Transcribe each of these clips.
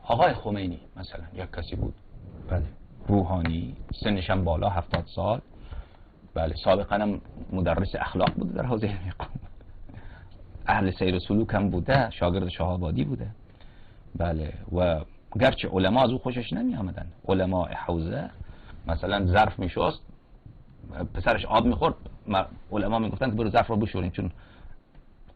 آقای خمینی مثلا یک کسی بود، بله، روحانی، سنش هم بالا 70 سال، بله، سابقا هم مدرس اخلاق بوده در حوزه علمی قوم، اهل سیر و سلوک هم بوده، شاگرد شاه آبادی بوده، بله. و گرچه علما از او خوشش نمی آمدن، علماء حوزه مثلا ظرف میشست پسرش آب میخورد، علما میگفتن که برو ظرف رو بشورین، چون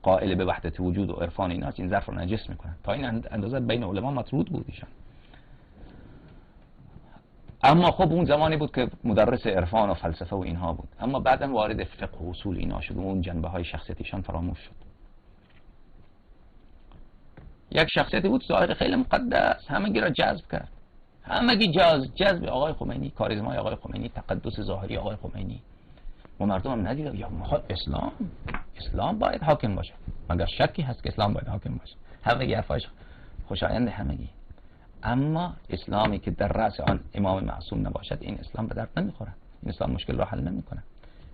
قائل به وحدت وجود و عرفان ایناست، این ظرف رو نجس میکنن. تا این اندازه بین علما مطرود بود ایشان. اما خب اون زمانی بود که مدرس عرفان و فلسفه و اینها بود، اما بعدم وارد فقه و اصول اینا شد و اون جنبه های شخصیتیشان فراموش شد. یک شخصیتی بود ظاهر خیلی مقدس، همگی را جذب کرد، همگی جذب آقای خمینی، کاریزمای آقای خمینی، تقدس ظاهری آقای خمینی. و مردم هم ندیدن یا اسلام باید حاکم باشه، مگر شکی هست که اسلام باید حاکم باشه؟ همگی حرفایش خوشایند همگی. اما اسلامی که در رأس آن امام معصوم نباشد، این اسلام به درد نمیخوره، این اسلام مشکل را حل نمیکنه.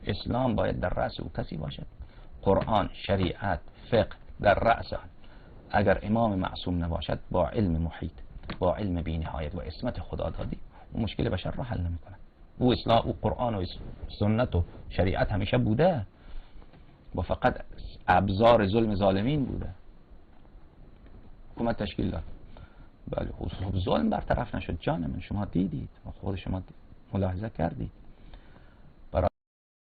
اسلام باید در رأس او کسی باشد، قرآن، شریعت، فقه در رأس آن. اگر امام معصوم نباشد، با علم محیط، با علم بی‌نهایت و عصمت خدا دادی، اون مشکل بشر را حل نمیکنه. او اسلام، او قرآن و سنت و شریعت همیشه بوده و فقط ابزار ظلم ظالمین بوده. حکومت تشکیل داد، بله، خب ظلم برطرف نشد. جان من، شما دیدید و خود شما ملاحظه کردید.